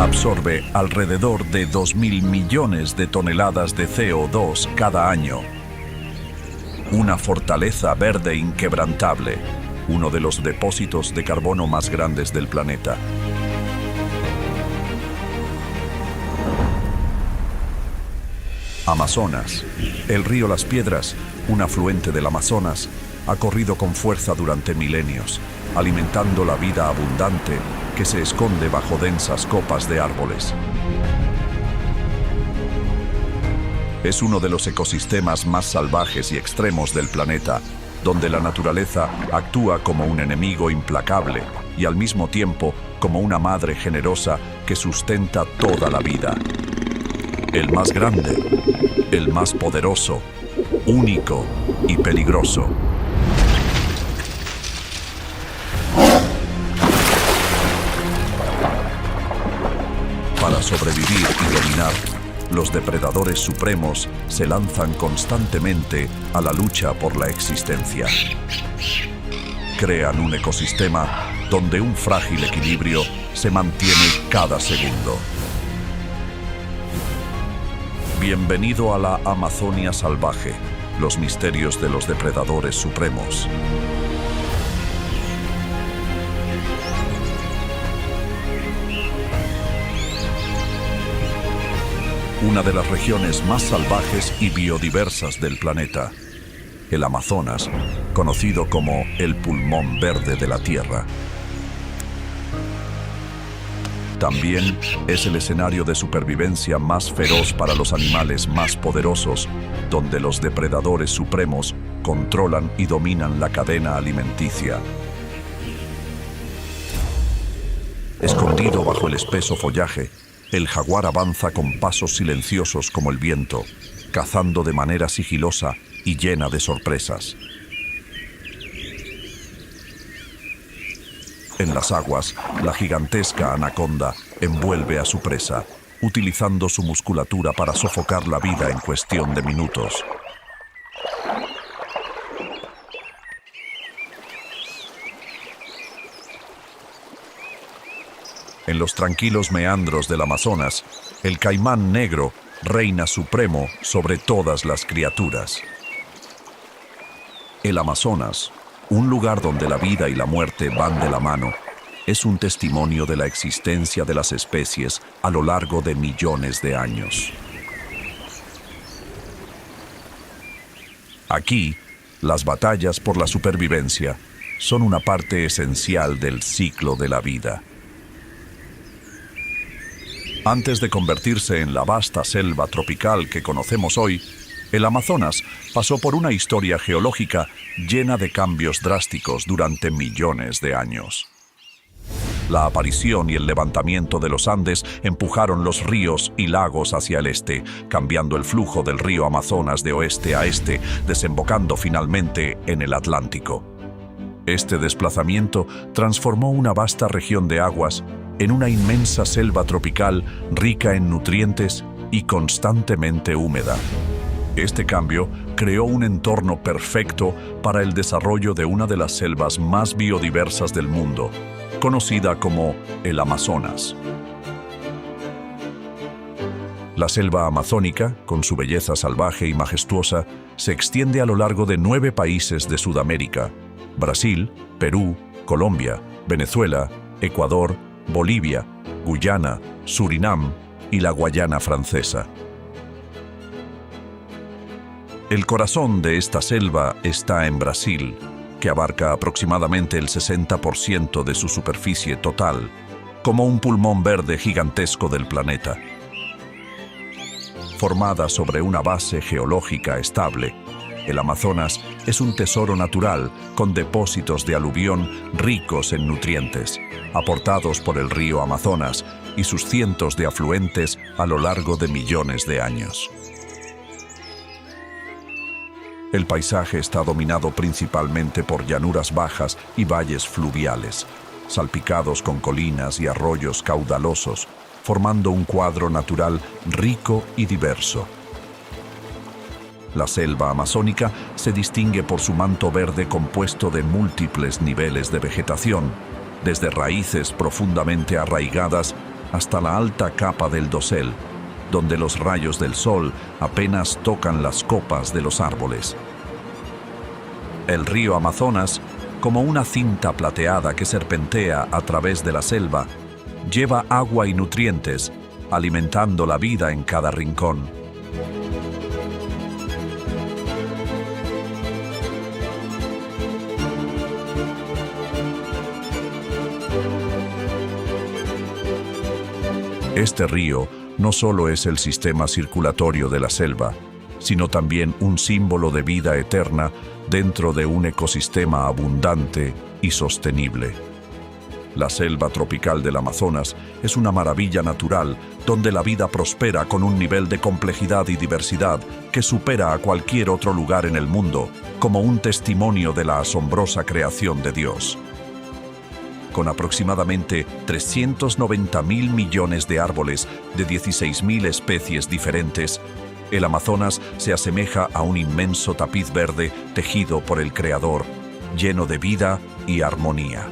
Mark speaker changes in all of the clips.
Speaker 1: absorbe alrededor de 2.000 millones de toneladas de CO2 cada año. Una fortaleza verde inquebrantable, uno de los depósitos de carbono más grandes del planeta. Amazonas. El río Las Piedras, un afluente del Amazonas, ha corrido con fuerza durante milenios, alimentando la vida abundante que se esconde bajo densas copas de árboles. Es uno de los ecosistemas más salvajes y extremos del planeta, donde la naturaleza actúa como un enemigo implacable y al mismo tiempo como una madre generosa que sustenta toda la vida. El más grande, el más poderoso, único y peligroso. Para sobrevivir y dominar, los depredadores supremos se lanzan constantemente a la lucha por la existencia. Crean un ecosistema donde un frágil equilibrio se mantiene cada segundo. Bienvenido a la Amazonia salvaje, los misterios de los depredadores supremos. Una de las regiones más salvajes y biodiversas del planeta, el Amazonas, conocido como el pulmón verde de la Tierra. También es el escenario de supervivencia más feroz para los animales más poderosos, donde los depredadores supremos controlan y dominan la cadena alimenticia. Escondido bajo el espeso follaje, el jaguar avanza con pasos silenciosos como el viento, cazando de manera sigilosa y llena de sorpresas. En las aguas, la gigantesca anaconda envuelve a su presa, utilizando su musculatura para sofocar la vida en cuestión de minutos. En los tranquilos meandros del Amazonas, el caimán negro reina supremo sobre todas las criaturas. El Amazonas, un lugar donde la vida y la muerte van de la mano, es un testimonio de la existencia de las especies a lo largo de millones de años. Aquí, las batallas por la supervivencia son una parte esencial del ciclo de la vida. Antes de convertirse en la vasta selva tropical que conocemos hoy, el Amazonas pasó por una historia geológica llena de cambios drásticos durante millones de años. La aparición y el levantamiento de los Andes empujaron los ríos y lagos hacia el este, cambiando el flujo del río Amazonas de oeste a este, desembocando finalmente en el Atlántico. Este desplazamiento transformó una vasta región de aguas en una inmensa selva tropical rica en nutrientes y constantemente húmeda. Este cambio creó un entorno perfecto para el desarrollo de una de las selvas más biodiversas del mundo, conocida como el Amazonas. La selva amazónica, con su belleza salvaje y majestuosa, se extiende a lo largo de 9 países de Sudamérica: Brasil, Perú, Colombia, Venezuela, Ecuador, Bolivia, Guyana, Surinam y la Guayana Francesa. El corazón de esta selva está en Brasil, que abarca aproximadamente el 60% de su superficie total, como un pulmón verde gigantesco del planeta. Formada sobre una base geológica estable, el Amazonas es un tesoro natural con depósitos de aluvión ricos en nutrientes, aportados por el río Amazonas y sus cientos de afluentes a lo largo de millones de años. El paisaje está dominado principalmente por llanuras bajas y valles fluviales, salpicados con colinas y arroyos caudalosos, formando un cuadro natural rico y diverso. La selva amazónica se distingue por su manto verde compuesto de múltiples niveles de vegetación, desde raíces profundamente arraigadas hasta la alta capa del dosel, donde los rayos del sol apenas tocan las copas de los árboles. El río Amazonas, como una cinta plateada que serpentea a través de la selva, lleva agua y nutrientes, alimentando la vida en cada rincón. Este río no solo es el sistema circulatorio de la selva, sino también un símbolo de vida eterna dentro de un ecosistema abundante y sostenible. La selva tropical del Amazonas es una maravilla natural donde la vida prospera con un nivel de complejidad y diversidad que supera a cualquier otro lugar en el mundo, como un testimonio de la asombrosa creación de Dios. Con aproximadamente 390.000 millones de árboles de 16.000 especies diferentes, el Amazonas se asemeja a un inmenso tapiz verde tejido por el Creador, lleno de vida y armonía.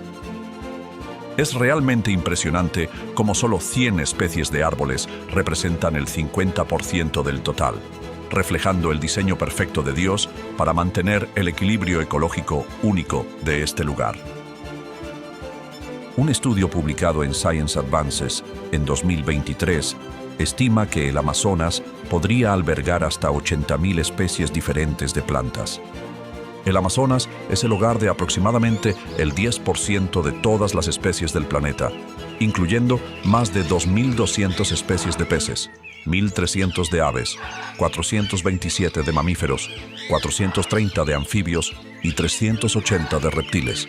Speaker 1: Es realmente impresionante cómo solo 100 especies de árboles representan el 50% del total, reflejando el diseño perfecto de Dios para mantener el equilibrio ecológico único de este lugar. Un estudio publicado en Science Advances en 2023 estima que el Amazonas podría albergar hasta 80.000 especies diferentes de plantas. El Amazonas es el hogar de aproximadamente el 10% de todas las especies del planeta, incluyendo más de 2.200 especies de peces, 1.300 de aves, 427 de mamíferos, 430 de anfibios y 380 de reptiles.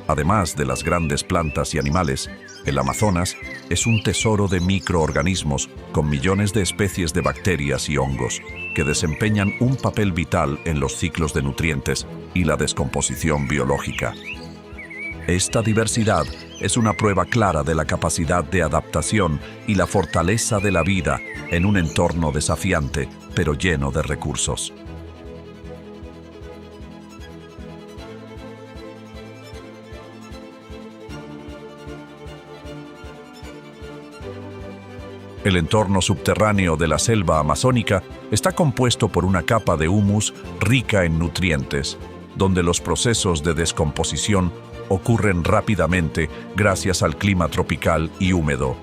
Speaker 1: Además de las grandes plantas y animales, el Amazonas es un tesoro de microorganismos con millones de especies de bacterias y hongos que desempeñan un papel vital en los ciclos de nutrientes y la descomposición biológica. Esta diversidad es una prueba clara de la capacidad de adaptación y la fortaleza de la vida en un entorno desafiante, pero lleno de recursos. El entorno subterráneo de la selva amazónica está compuesto por una capa de humus rica en nutrientes, donde los procesos de descomposición ocurren rápidamente gracias al clima tropical y húmedo.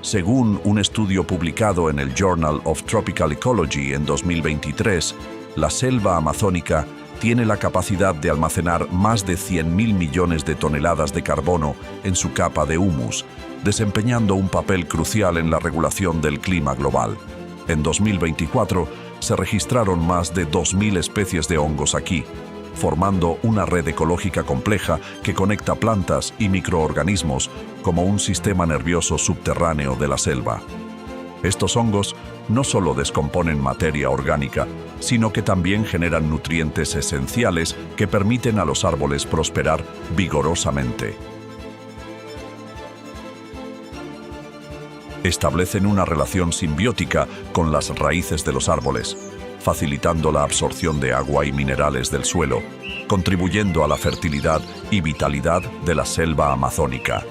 Speaker 1: Según un estudio publicado en el Journal of Tropical Ecology en 2023, la selva amazónica tiene la capacidad de almacenar más de 100.000 millones de toneladas de carbono en su capa de humus, desempeñando un papel crucial en la regulación del clima global. En 2024 se registraron más de 2.000 especies de hongos aquí, formando una red ecológica compleja que conecta plantas y microorganismos como un sistema nervioso subterráneo de la selva. Estos hongos no solo descomponen materia orgánica, sino que también generan nutrientes esenciales que permiten a los árboles prosperar vigorosamente. Establecen una relación simbiótica con las raíces de los árboles, facilitando la absorción de agua y minerales del suelo, contribuyendo a la fertilidad y vitalidad de la selva amazónica.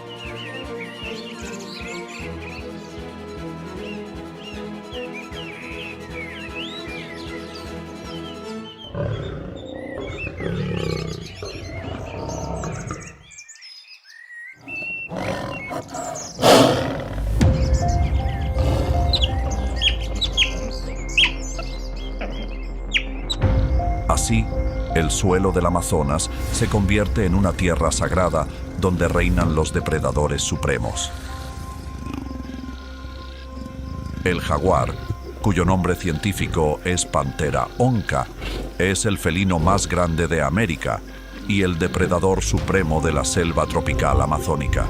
Speaker 1: Así, el suelo del Amazonas se convierte en una tierra sagrada donde reinan los depredadores supremos. El jaguar, cuyo nombre científico es Panthera onca, es el felino más grande de América y el depredador supremo de la selva tropical amazónica.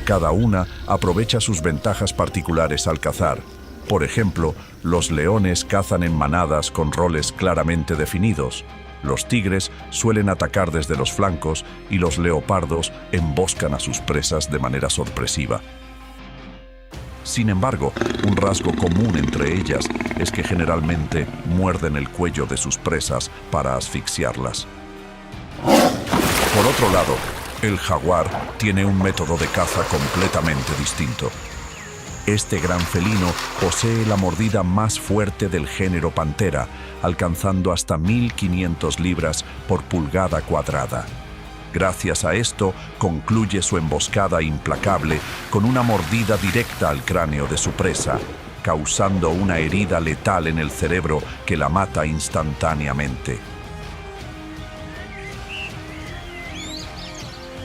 Speaker 1: Cada una aprovecha sus ventajas particulares al cazar. Por ejemplo, los leones cazan en manadas con roles claramente definidos. Los tigres suelen atacar desde los flancos y los leopardos emboscan a sus presas de manera sorpresiva. Sin embargo, un rasgo común entre ellas es que generalmente muerden el cuello de sus presas para asfixiarlas. Por otro lado, el jaguar tiene un método de caza completamente distinto. Este gran felino posee la mordida más fuerte del género pantera, alcanzando hasta 1.500 libras por pulgada cuadrada. Gracias a esto, concluye su emboscada implacable con una mordida directa al cráneo de su presa, causando una herida letal en el cerebro que la mata instantáneamente.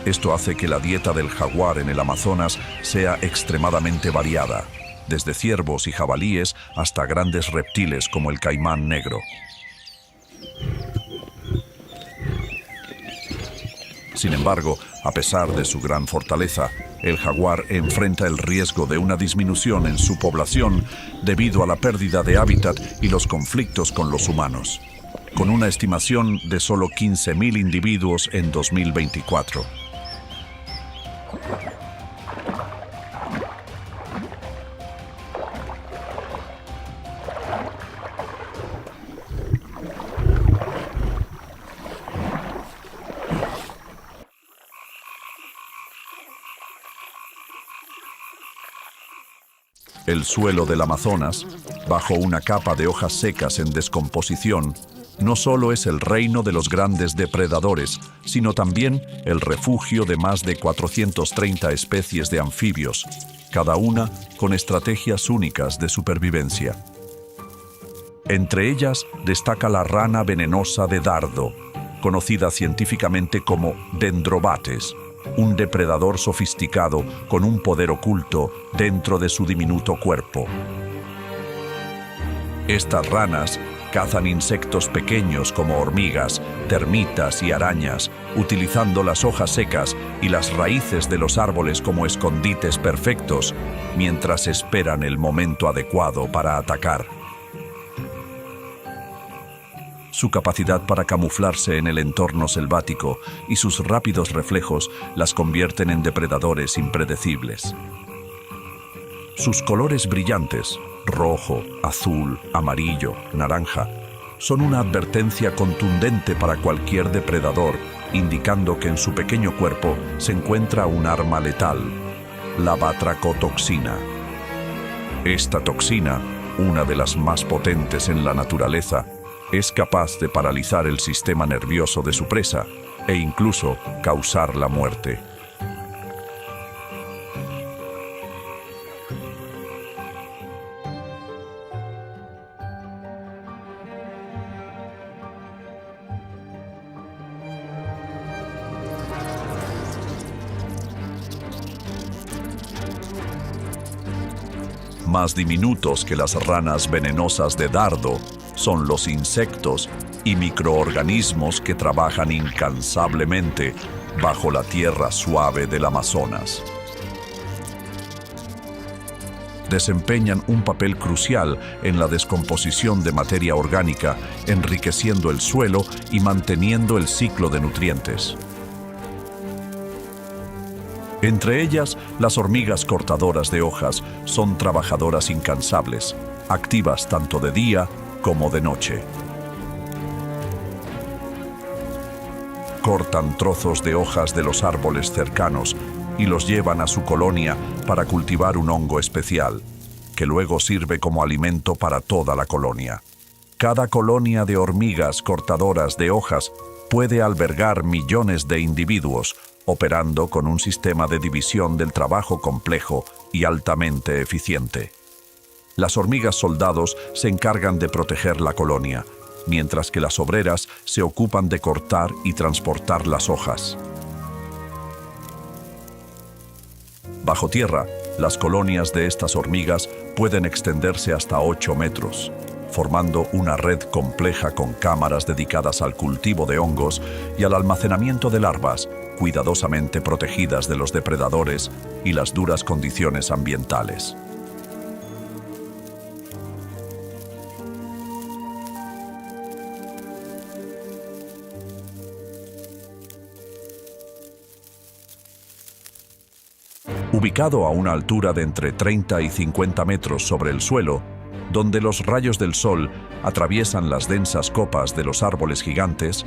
Speaker 1: Esto hace que la dieta del jaguar en el Amazonas sea extremadamente variada, desde ciervos y jabalíes hasta grandes reptiles como el caimán negro. Sin embargo, a pesar de su gran fortaleza, el jaguar enfrenta el riesgo de una disminución en su población debido a la pérdida de hábitat y los conflictos con los humanos, con una estimación de solo 15.000 individuos en 2024. El suelo del Amazonas, bajo una capa de hojas secas en descomposición, no solo es el reino de los grandes depredadores, sino también el refugio de más de 430 especies de anfibios, cada una con estrategias únicas de supervivencia. Entre ellas destaca la rana venenosa de dardo, conocida científicamente como Dendrobates, un depredador sofisticado con un poder oculto dentro de su diminuto cuerpo. Estas ranas cazan insectos pequeños como hormigas, termitas y arañas, utilizando las hojas secas y las raíces de los árboles como escondites perfectos, mientras esperan el momento adecuado para atacar. Su capacidad para camuflarse en el entorno selvático y sus rápidos reflejos las convierten en depredadores impredecibles. Sus colores brillantes, rojo, azul, amarillo, naranja, son una advertencia contundente para cualquier depredador, indicando que en su pequeño cuerpo se encuentra un arma letal, la batracotoxina. Esta toxina, una de las más potentes en la naturaleza, es capaz de paralizar el sistema nervioso de su presa e incluso causar la muerte. Más diminutos que las ranas venenosas de dardo son los insectos y microorganismos que trabajan incansablemente bajo la tierra suave del Amazonas. Desempeñan un papel crucial en la descomposición de materia orgánica, enriqueciendo el suelo y manteniendo el ciclo de nutrientes. Entre ellas, las hormigas cortadoras de hojas son trabajadoras incansables, activas tanto de día como de noche. Cortan trozos de hojas de los árboles cercanos y los llevan a su colonia para cultivar un hongo especial, que luego sirve como alimento para toda la colonia. Cada colonia de hormigas cortadoras de hojas puede albergar millones de individuos, operando con un sistema de división del trabajo complejo y altamente eficiente. Las hormigas soldados se encargan de proteger la colonia, mientras que las obreras se ocupan de cortar y transportar las hojas. Bajo tierra, las colonias de estas hormigas pueden extenderse hasta 8 metros, formando una red compleja con cámaras dedicadas al cultivo de hongos y al almacenamiento de larvas, cuidadosamente protegidas de los depredadores y las duras condiciones ambientales. Ubicado a una altura de entre 30 y 50 metros sobre el suelo, donde los rayos del sol atraviesan las densas copas de los árboles gigantes,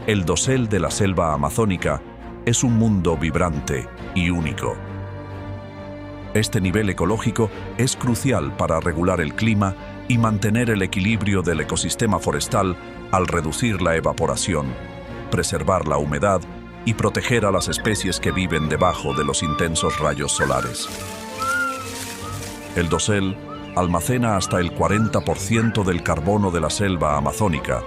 Speaker 1: el dosel de la selva amazónica es un mundo vibrante y único. Este nivel ecológico es crucial para regular el clima y mantener el equilibrio del ecosistema forestal al reducir la evaporación, preservar la humedad y proteger a las especies que viven debajo de los intensos rayos solares. El dosel almacena hasta el 40% del carbono de la selva amazónica,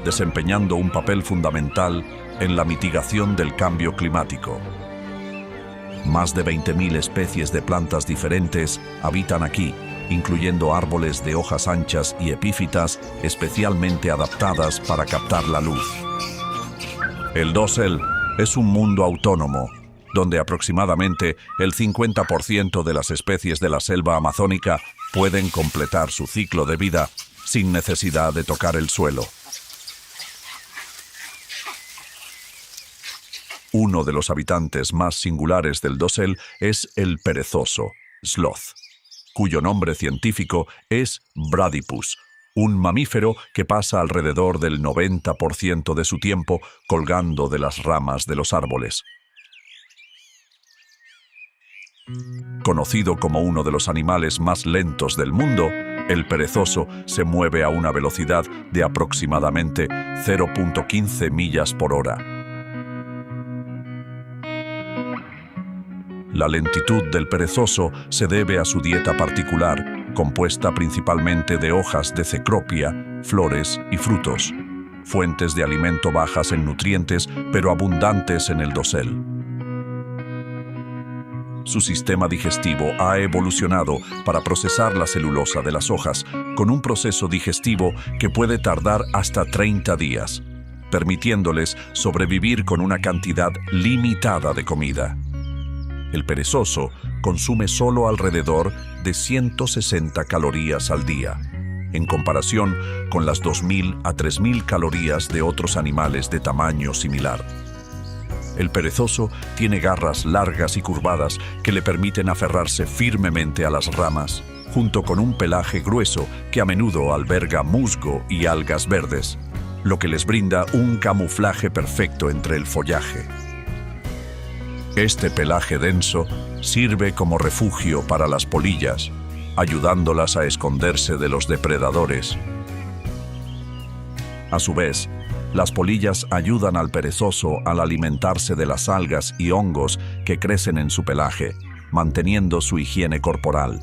Speaker 1: desempeñando un papel fundamental en la mitigación del cambio climático. Más de 20.000 especies de plantas diferentes habitan aquí, incluyendo árboles de hojas anchas y epífitas especialmente adaptadas para captar la luz. El dosel es un mundo autónomo, donde aproximadamente el 50% de las especies de la selva amazónica pueden completar su ciclo de vida sin necesidad de tocar el suelo. Uno de los habitantes más singulares del dosel es el perezoso, sloth, cuyo nombre científico es Bradypus, un mamífero que pasa alrededor del 90% de su tiempo colgando de las ramas de los árboles. Conocido como uno de los animales más lentos del mundo, el perezoso se mueve a una velocidad de aproximadamente 0.15 millas por hora. La lentitud del perezoso se debe a su dieta particular, compuesta principalmente de hojas de cecropia, flores y frutos, fuentes de alimento bajas en nutrientes pero abundantes en el dosel. Su sistema digestivo ha evolucionado para procesar la celulosa de las hojas, con un proceso digestivo que puede tardar hasta 30 días, permitiéndoles sobrevivir con una cantidad limitada de comida. El perezoso consume solo alrededor de 160 calorías al día, en comparación con las 2.000 a 3.000 calorías de otros animales de tamaño similar. El perezoso tiene garras largas y curvadas que le permiten aferrarse firmemente a las ramas, junto con un pelaje grueso que a menudo alberga musgo y algas verdes, lo que les brinda un camuflaje perfecto entre el follaje. Este pelaje denso sirve como refugio para las polillas, ayudándolas a esconderse de los depredadores. A su vez, las polillas ayudan al perezoso al alimentarse de las algas y hongos que crecen en su pelaje, manteniendo su higiene corporal.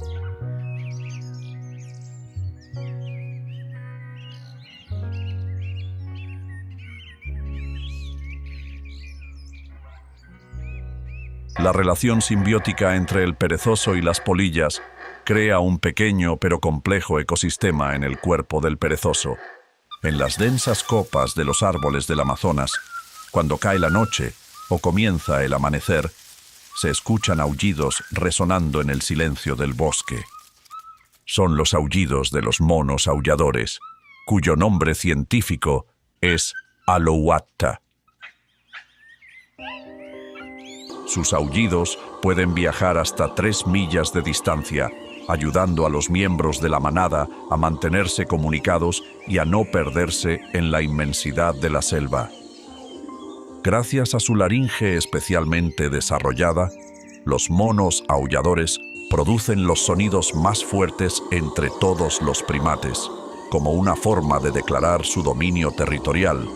Speaker 1: La relación simbiótica entre el perezoso y las polillas crea un pequeño pero complejo ecosistema en el cuerpo del perezoso. En las densas copas de los árboles del Amazonas, cuando cae la noche o comienza el amanecer, se escuchan aullidos resonando en el silencio del bosque. Son los aullidos de los monos aulladores, cuyo nombre científico es Alouatta. Sus aullidos pueden viajar hasta 3 millas de distancia, ayudando a los miembros de la manada a mantenerse comunicados y a no perderse en la inmensidad de la selva. Gracias a su laringe especialmente desarrollada, los monos aulladores producen los sonidos más fuertes entre todos los primates, como una forma de declarar su dominio territorial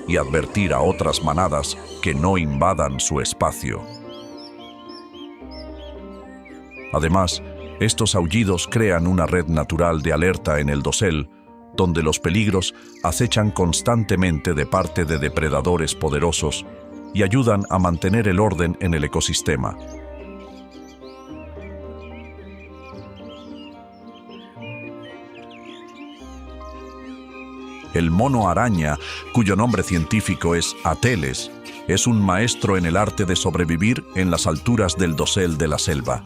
Speaker 1: y advertir a otras manadas que no invadan su espacio. Además, estos aullidos crean una red natural de alerta en el dosel, donde los peligros acechan constantemente de parte de depredadores poderosos y ayudan a mantener el orden en el ecosistema. El mono araña, cuyo nombre científico es Ateles, es un maestro en el arte de sobrevivir en las alturas del dosel de la selva.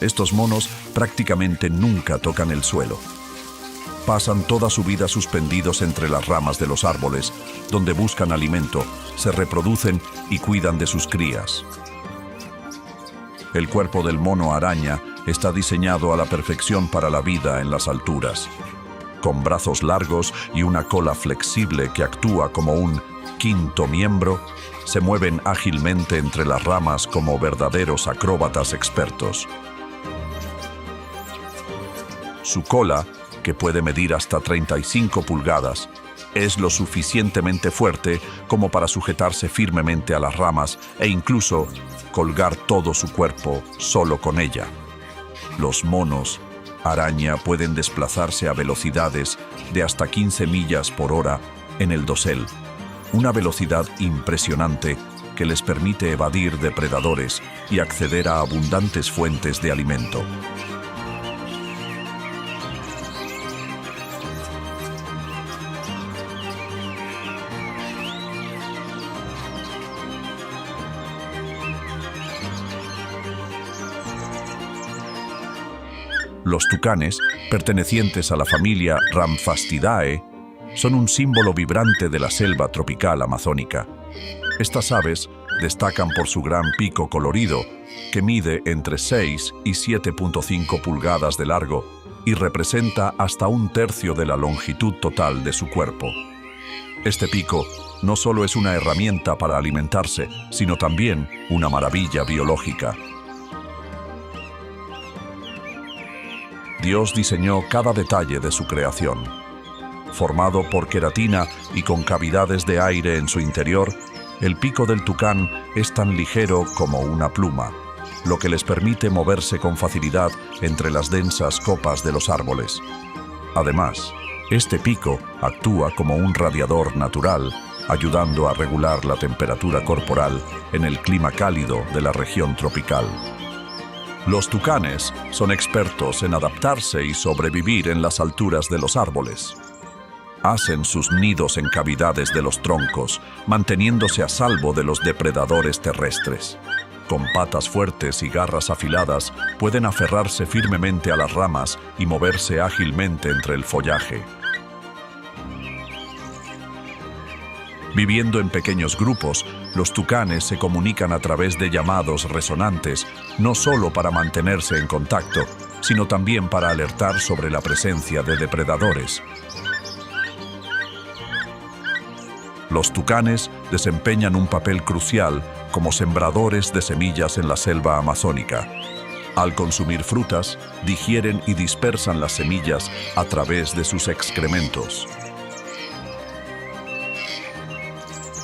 Speaker 1: Estos monos prácticamente nunca tocan el suelo. Pasan toda su vida suspendidos entre las ramas de los árboles, donde buscan alimento, se reproducen y cuidan de sus crías. El cuerpo del mono araña está diseñado a la perfección para la vida en las alturas, con brazos largos y una cola flexible que actúa como un quinto miembro. se mueven ágilmente entre las ramas como verdaderos acróbatas expertos. Su cola, que puede medir hasta 35 pulgadas, es lo suficientemente fuerte como para sujetarse firmemente a las ramas e incluso colgar todo su cuerpo solo con ella. Los monos araña pueden desplazarse a velocidades de hasta 15 millas por hora en el dosel, una velocidad impresionante que les permite evadir depredadores y acceder a abundantes fuentes de alimento. Los tucanes, pertenecientes a la familia Ramphastidae, son un símbolo vibrante de la selva tropical amazónica. Estas aves destacan por su gran pico colorido, que mide entre 6 y 7.5 pulgadas de largo y representa hasta 1/3 de la longitud total de su cuerpo. Este pico no solo es una herramienta para alimentarse, sino también una maravilla biológica. Dios diseñó cada detalle de su creación. Formado por queratina y con cavidades de aire en su interior, el pico del tucán es tan ligero como una pluma, lo que les permite moverse con facilidad entre las densas copas de los árboles. Además, este pico actúa como un radiador natural, ayudando a regular la temperatura corporal en el clima cálido de la región tropical. Los tucanes son expertos en adaptarse y sobrevivir en las alturas de los árboles. Hacen sus nidos en cavidades de los troncos, manteniéndose a salvo de los depredadores terrestres. Con patas fuertes y garras afiladas, pueden aferrarse firmemente a las ramas y moverse ágilmente entre el follaje. Viviendo en pequeños grupos, los tucanes se comunican a través de llamados resonantes, no solo para mantenerse en contacto, sino también para alertar sobre la presencia de depredadores. Los tucanes desempeñan un papel crucial como sembradores de semillas en la selva amazónica. Al consumir frutas, digieren y dispersan las semillas a través de sus excrementos.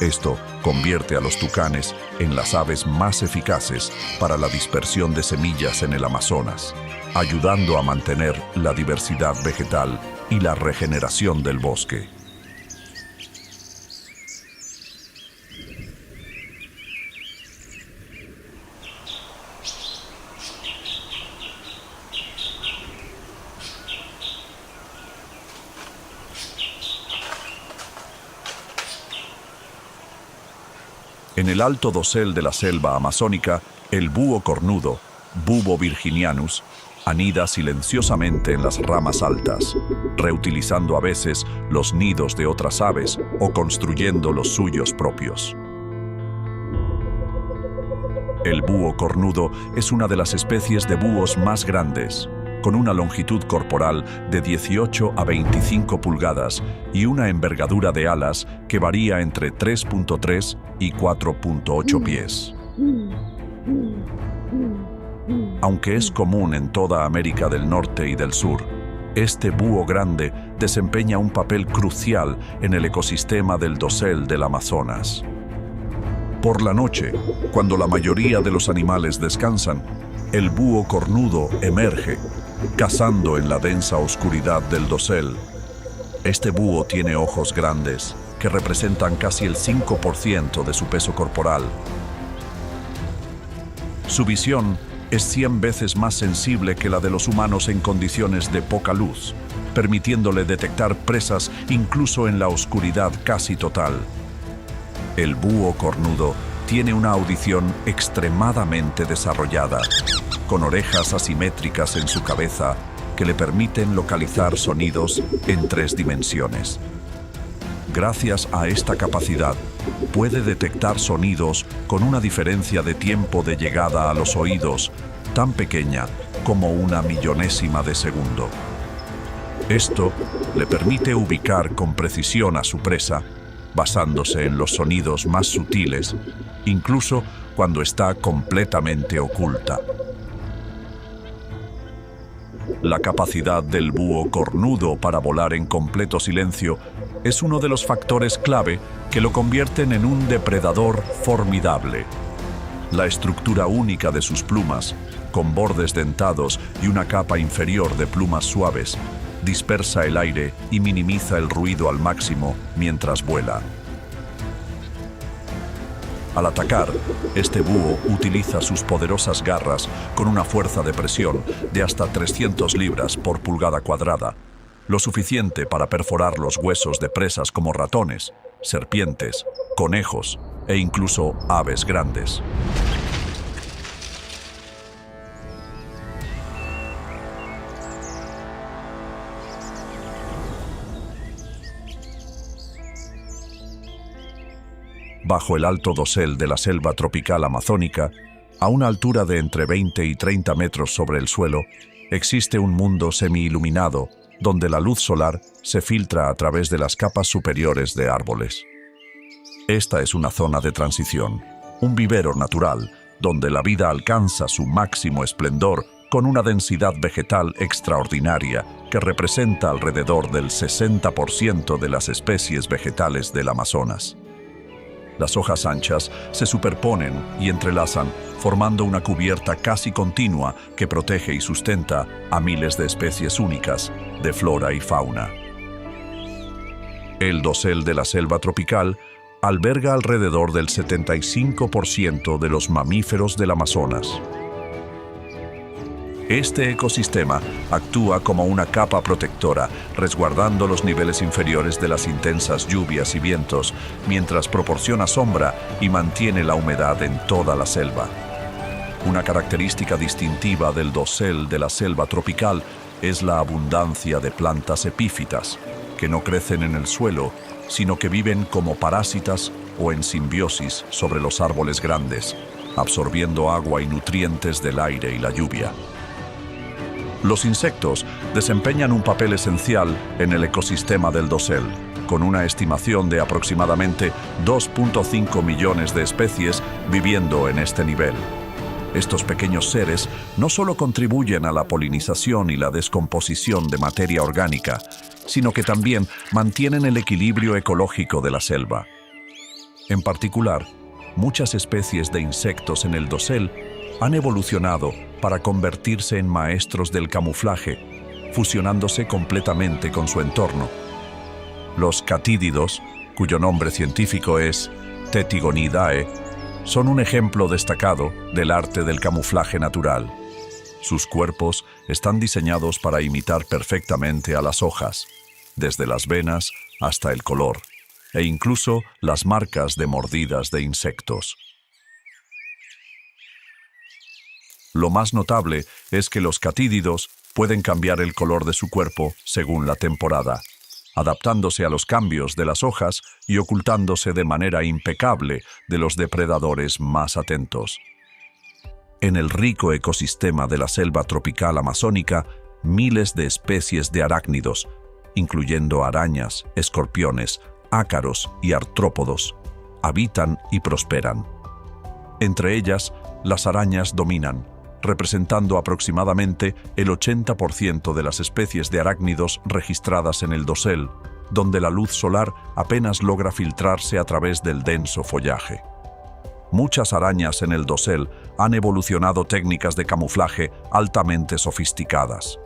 Speaker 1: Esto convierte a los tucanes en las aves más eficaces para la dispersión de semillas en el Amazonas, ayudando a mantener la diversidad vegetal y la regeneración del bosque. En el alto dosel de la selva amazónica, el búho cornudo, Bubo virginianus, anida silenciosamente en las ramas altas, reutilizando a veces los nidos de otras aves o construyendo los suyos propios. El búho cornudo es una de las especies de búhos más grandes, con una longitud corporal de 18 a 25 pulgadas y una envergadura de alas que varía entre 3.3 y 4.8 pies. Aunque es común en toda América del Norte y del Sur, este búho grande desempeña un papel crucial en el ecosistema del dosel del Amazonas. Por la noche, cuando la mayoría de los animales descansan, el búho cornudo emerge, cazando en la densa oscuridad del dosel. Este búho tiene ojos grandes, que representan casi el 5% de su peso corporal. Su visión es 100 veces más sensible que la de los humanos en condiciones de poca luz, permitiéndole detectar presas incluso en la oscuridad casi total. El búho cornudo tiene una audición extremadamente desarrollada, con orejas asimétricas en su cabeza que le permiten localizar sonidos en 3 dimensiones. Gracias a esta capacidad, puede detectar sonidos con una diferencia de tiempo de llegada a los oídos tan pequeña como 1/1000ª de segundo. Esto le permite ubicar con precisión a su presa basándose en los sonidos más sutiles, incluso cuando está completamente oculta. La capacidad del búho cornudo para volar en completo silencio es uno de los factores clave que lo convierten en un depredador formidable. La estructura única de sus plumas, con bordes dentados y una capa inferior de plumas suaves, dispersa el aire y minimiza el ruido al máximo mientras vuela. Al atacar, este búho utiliza sus poderosas garras con una fuerza de presión de hasta 300 libras por pulgada cuadrada, lo suficiente para perforar los huesos de presas como ratones, serpientes, conejos e incluso aves grandes. Bajo el alto dosel de la selva tropical amazónica, a una altura de entre 20 y 30 metros sobre el suelo, existe un mundo semi-iluminado donde la luz solar se filtra a través de las capas superiores de árboles. Esta es una zona de transición, un vivero natural, donde la vida alcanza su máximo esplendor con una densidad vegetal extraordinaria que representa alrededor del 60% de las especies vegetales del Amazonas. Las hojas anchas se superponen y entrelazan, formando una cubierta casi continua que protege y sustenta a miles de especies únicas de flora y fauna. El dosel de la selva tropical alberga alrededor del 75% de los mamíferos del Amazonas. Este ecosistema actúa como una capa protectora, resguardando los niveles inferiores de las intensas lluvias y vientos, mientras proporciona sombra y mantiene la humedad en toda la selva. Una característica distintiva del dosel de la selva tropical es la abundancia de plantas epífitas, que no crecen en el suelo, sino que viven como parásitas o en simbiosis sobre los árboles grandes, absorbiendo agua y nutrientes del aire y la lluvia. Los insectos desempeñan un papel esencial en el ecosistema del dosel, con una estimación de aproximadamente 2.5 millones de especies viviendo en este nivel. Estos pequeños seres no solo contribuyen a la polinización y la descomposición de materia orgánica, sino que también mantienen el equilibrio ecológico de la selva. En particular, muchas especies de insectos en el dosel han evolucionado para convertirse en maestros del camuflaje, fusionándose completamente con su entorno. Los catídidos, cuyo nombre científico es Tetigonidae, son un ejemplo destacado del arte del camuflaje natural. Sus cuerpos están diseñados para imitar perfectamente a las hojas, desde las venas hasta el color, e incluso las marcas de mordidas de insectos. Lo más notable es que los catídidos pueden cambiar el color de su cuerpo según la temporada, adaptándose a los cambios de las hojas y ocultándose de manera impecable de los depredadores más atentos. En el rico ecosistema de la selva tropical amazónica, miles de especies de arácnidos, incluyendo arañas, escorpiones, ácaros y artrópodos, habitan y prosperan. Entre ellas, las arañas dominan, representando aproximadamente el 80% de las especies de arácnidos registradas en el dosel, donde la luz solar apenas logra filtrarse a través del denso follaje. Muchas arañas en el dosel han evolucionado técnicas de camuflaje altamente sofisticadas.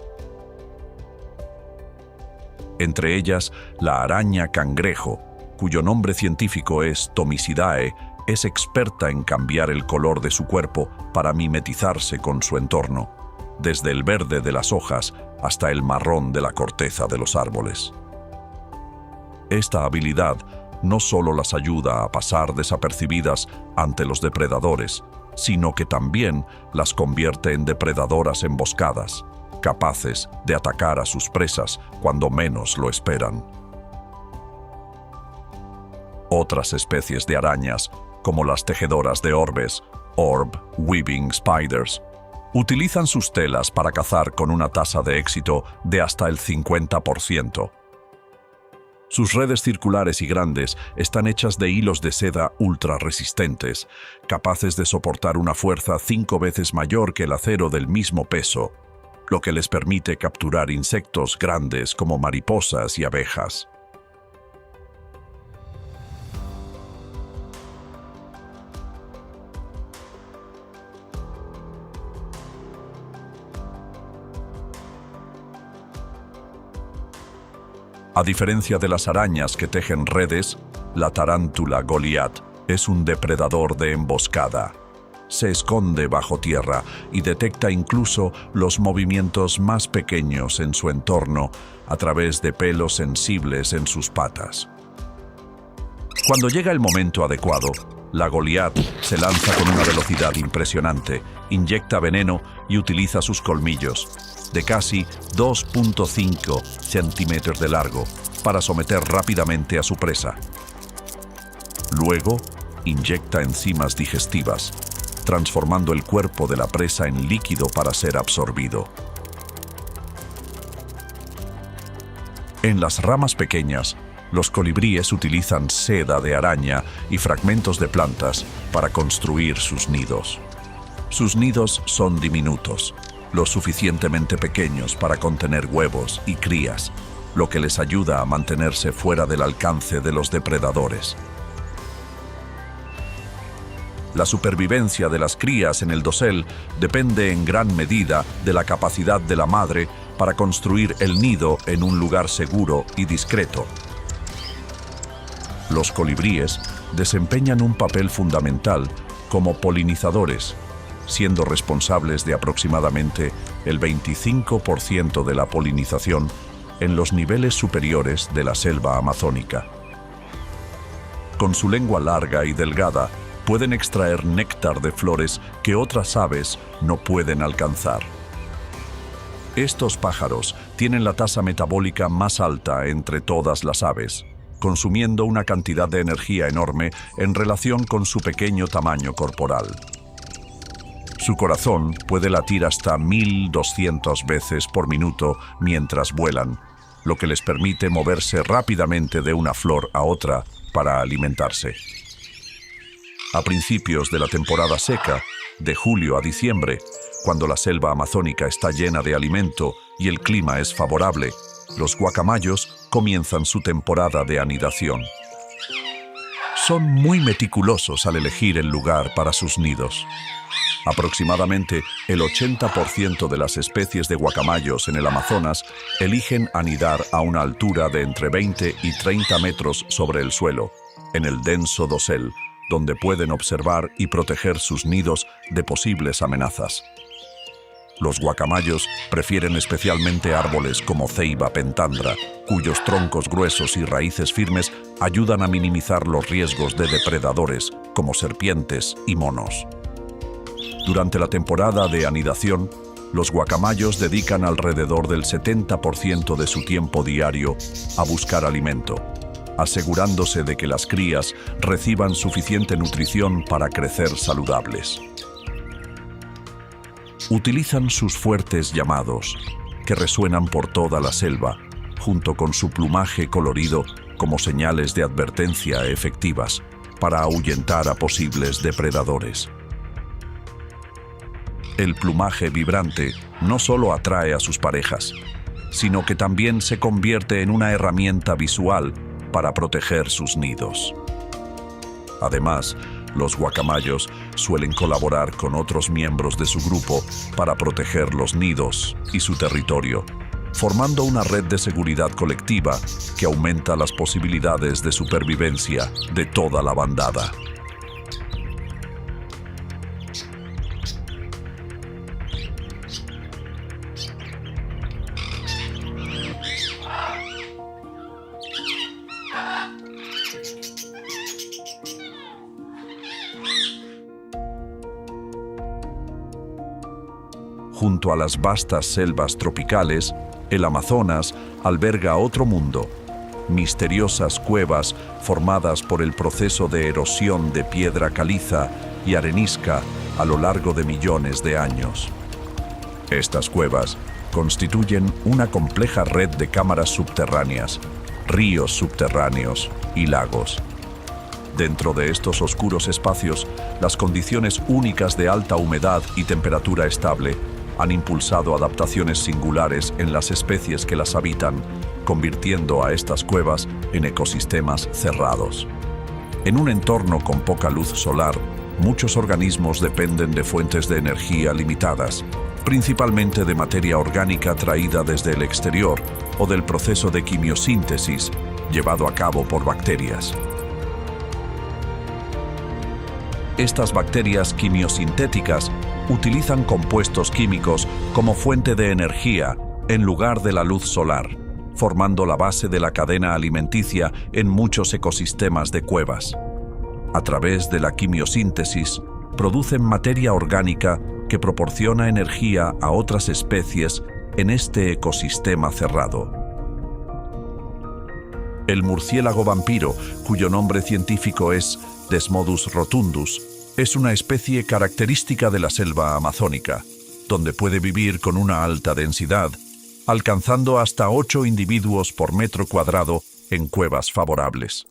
Speaker 1: Entre ellas, la araña cangrejo, cuyo nombre científico es Thomisidae, es experta en cambiar el color de su cuerpo para mimetizarse con su entorno, desde el verde de las hojas hasta el marrón de la corteza de los árboles. Esta habilidad no solo las ayuda a pasar desapercibidas ante los depredadores, sino que también las convierte en depredadoras emboscadas, capaces de atacar a sus presas cuando menos lo esperan. Otras especies de arañas, como las tejedoras de orbes, orb weaving spiders, utilizan sus telas para cazar con una tasa de éxito de hasta el 50%. Sus redes circulares y grandes están hechas de hilos de seda ultra resistentes, capaces de soportar una fuerza 5 veces mayor que el acero del mismo peso, lo que les permite capturar insectos grandes como mariposas y abejas. A diferencia de las arañas que tejen redes, la tarántula Goliath es un depredador de emboscada. Se esconde bajo tierra y detecta incluso los movimientos más pequeños en su entorno a través de pelos sensibles en sus patas. Cuando llega el momento adecuado, la Goliath se lanza con una velocidad impresionante, inyecta veneno y utiliza sus colmillos, de casi 2.5 centímetros de largo, para someter rápidamente a su presa. Luego, inyecta enzimas digestivas, transformando el cuerpo de la presa en líquido para ser absorbido. En las ramas pequeñas, los colibríes utilizan seda de araña y fragmentos de plantas para construir sus nidos. Sus nidos son diminutos, lo suficientemente pequeños para contener huevos y crías, lo que les ayuda a mantenerse fuera del alcance de los depredadores. La supervivencia de las crías en el dosel depende en gran medida de la capacidad de la madre para construir el nido en un lugar seguro y discreto. Los colibríes desempeñan un papel fundamental como polinizadores, siendo responsables de aproximadamente el 25% de la polinización en los niveles superiores de la selva amazónica. Con su lengua larga y delgada, pueden extraer néctar de flores que otras aves no pueden alcanzar. Estos pájaros tienen la tasa metabólica más alta entre todas las aves, consumiendo una cantidad de energía enorme en relación con su pequeño tamaño corporal. Su corazón puede latir hasta 1.200 veces por minuto mientras vuelan, lo que les permite moverse rápidamente de una flor a otra para alimentarse. A principios de la temporada seca, de julio a diciembre, cuando la selva amazónica está llena de alimento y el clima es favorable, los guacamayos comienzan su temporada de anidación. Son muy meticulosos al elegir el lugar para sus nidos. Aproximadamente el 80% de las especies de guacamayos en el Amazonas eligen anidar a una altura de entre 20 y 30 metros sobre el suelo, en el denso dosel, donde pueden observar y proteger sus nidos de posibles amenazas. Los guacamayos prefieren especialmente árboles como ceiba pentandra, cuyos troncos gruesos y raíces firmes ayudan a minimizar los riesgos de depredadores como serpientes y monos. Durante la temporada de anidación, los guacamayos dedican alrededor del 70% de su tiempo diario a buscar alimento, asegurándose de que las crías reciban suficiente nutrición para crecer saludables. Utilizan sus fuertes llamados, que resuenan por toda la selva, junto con su plumaje colorido como señales de advertencia efectivas para ahuyentar a posibles depredadores. El plumaje vibrante no solo atrae a sus parejas, sino que también se convierte en una herramienta visual para proteger sus nidos. Además, los guacamayos suelen colaborar con otros miembros de su grupo para proteger los nidos y su territorio, formando una red de seguridad colectiva que aumenta las posibilidades de supervivencia de toda la bandada. Junto a las vastas selvas tropicales, el Amazonas alberga otro mundo, misteriosas cuevas formadas por el proceso de erosión de piedra caliza y arenisca a lo largo de millones de años. Estas cuevas constituyen una compleja red de cámaras subterráneas ríos subterráneos y lagos. Dentro de estos oscuros espacios, las condiciones únicas de alta humedad y temperatura estable han impulsado adaptaciones singulares en las especies que las habitan, convirtiendo a estas cuevas en ecosistemas cerrados. En un entorno con poca luz solar, muchos organismos dependen de fuentes de energía limitadas, principalmente de materia orgánica traída desde el exterior o del proceso de quimiosíntesis llevado a cabo por bacterias. Estas bacterias quimiosintéticas utilizan compuestos químicos como fuente de energía en lugar de la luz solar, formando la base de la cadena alimenticia en muchos ecosistemas de cuevas. A través de la quimiosíntesis, producen materia orgánica que proporciona energía a otras especies en este ecosistema cerrado. El murciélago vampiro, cuyo nombre científico es Desmodus rotundus, es una especie característica de la selva amazónica, donde puede vivir con una alta densidad, alcanzando hasta 8 individuos por metro cuadrado en cuevas favorables.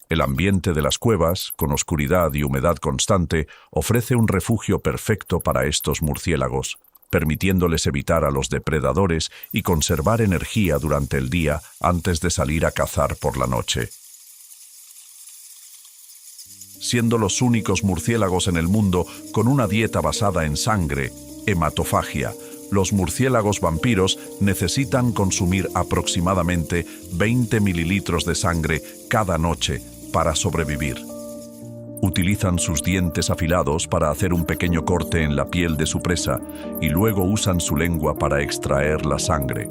Speaker 1: El ambiente de las cuevas, con oscuridad y humedad constante, ofrece un refugio perfecto para estos murciélagos, permitiéndoles evitar a los depredadores y conservar energía durante el día antes de salir a cazar por la noche. Siendo los únicos murciélagos en el mundo con una dieta basada en sangre, hematofagia, los murciélagos vampiros necesitan consumir aproximadamente 20 mililitros de sangre cada noche para sobrevivir. Utilizan sus dientes afilados para hacer un pequeño corte en la piel de su presa y luego usan su lengua para extraer la sangre.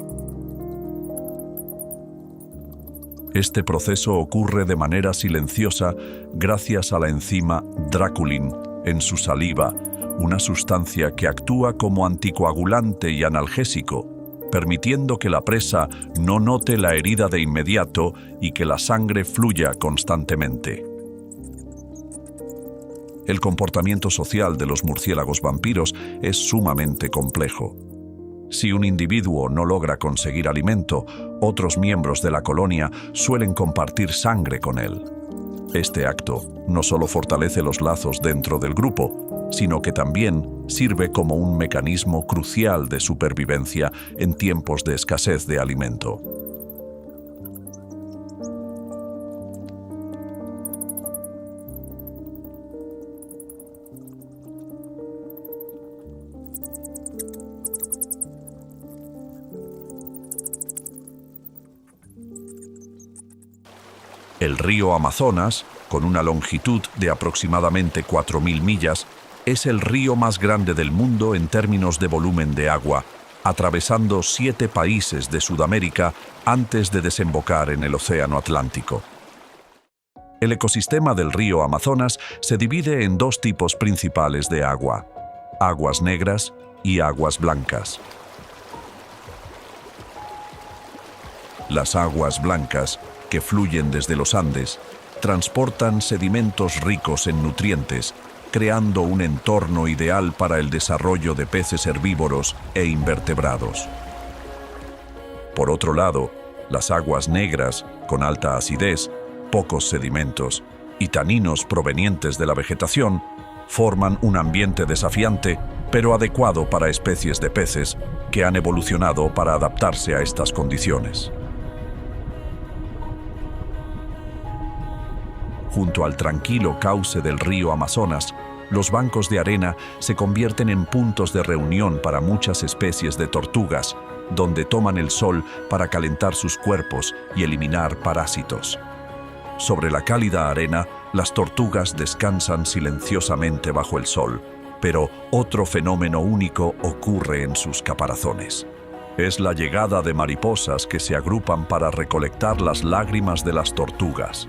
Speaker 1: Este proceso ocurre de manera silenciosa gracias a la enzima draculin en su saliva, una sustancia que actúa como anticoagulante y analgésico, permitiendo que la presa no note la herida de inmediato y que la sangre fluya constantemente. El comportamiento social de los murciélagos vampiros es sumamente complejo. Si un individuo no logra conseguir alimento, otros miembros de la colonia suelen compartir sangre con él. Este acto no solo fortalece los lazos dentro del grupo, sino que también sirve como un mecanismo crucial de supervivencia en tiempos de escasez de alimento. El río Amazonas, con una longitud de aproximadamente 4.000 millas, es el río más grande del mundo en términos de volumen de agua, atravesando 7 países de Sudamérica antes de desembocar en el Océano Atlántico. El ecosistema del río Amazonas se divide en 2 tipos principales de agua: aguas negras y aguas blancas. Las aguas blancas, que fluyen desde los Andes, transportan sedimentos ricos en nutrientes, creando un entorno ideal para el desarrollo de peces herbívoros e invertebrados. Por otro lado, las aguas negras, con alta acidez, pocos sedimentos y taninos provenientes de la vegetación, forman un ambiente desafiante, pero adecuado para especies de peces que han evolucionado para adaptarse a estas condiciones. Junto al tranquilo cauce del río Amazonas, los bancos de arena se convierten en puntos de reunión para muchas especies de tortugas, donde toman el sol para calentar sus cuerpos y eliminar parásitos. Sobre la cálida arena, las tortugas descansan silenciosamente bajo el sol, pero otro fenómeno único ocurre en sus caparazones. Es la llegada de mariposas que se agrupan para recolectar las lágrimas de las tortugas.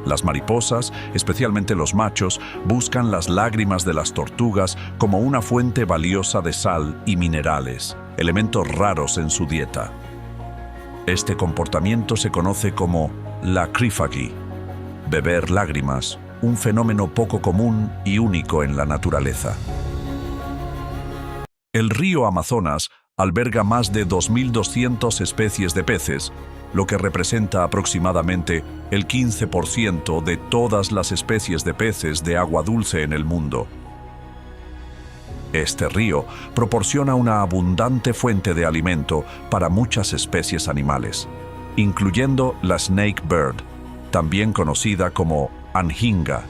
Speaker 1: Las mariposas, especialmente los machos, buscan las lágrimas de las tortugas como una fuente valiosa de sal y minerales, elementos raros en su dieta. Este comportamiento se conoce como lacrífagi, beber lágrimas, un fenómeno poco común y único en la naturaleza. El río Amazonas alberga más de 2.200 especies de peces, lo que representa aproximadamente el 15% de todas las especies de peces de agua dulce en el mundo. Este río proporciona una abundante fuente de alimento para muchas especies animales, incluyendo la snake bird, también conocida como anhinga,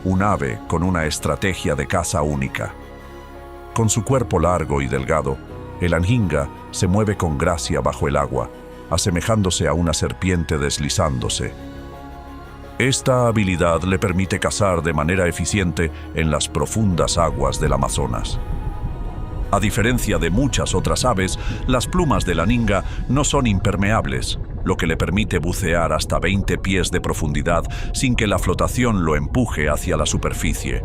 Speaker 1: un ave con una estrategia de caza única. Con su cuerpo largo y delgado, el anhinga se mueve con gracia bajo el agua, asemejándose a una serpiente deslizándose. Esta habilidad le permite cazar de manera eficiente en las profundas aguas del Amazonas. A diferencia de muchas otras aves, las plumas del anhinga no son impermeables, lo que le permite bucear hasta 20 pies de profundidad sin que la flotación lo empuje hacia la superficie.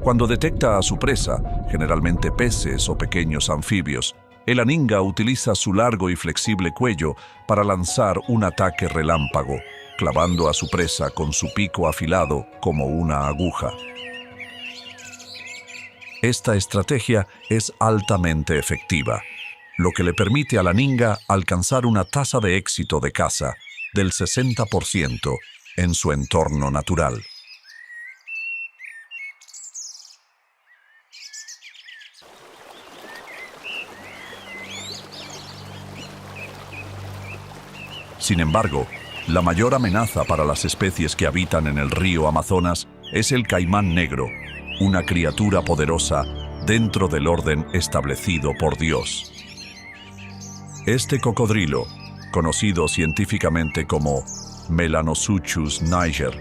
Speaker 1: Cuando detecta a su presa, generalmente peces o pequeños anfibios, el anhinga utiliza su largo y flexible cuello para lanzar un ataque relámpago, clavando a su presa con su pico afilado como una aguja. Esta estrategia es altamente efectiva, lo que le permite al anhinga alcanzar una tasa de éxito de caza del 60% en su entorno natural. Sin embargo, la mayor amenaza para las especies que habitan en el río Amazonas es el caimán negro, una criatura poderosa dentro del orden establecido por Dios. Este cocodrilo, conocido científicamente como Melanosuchus niger,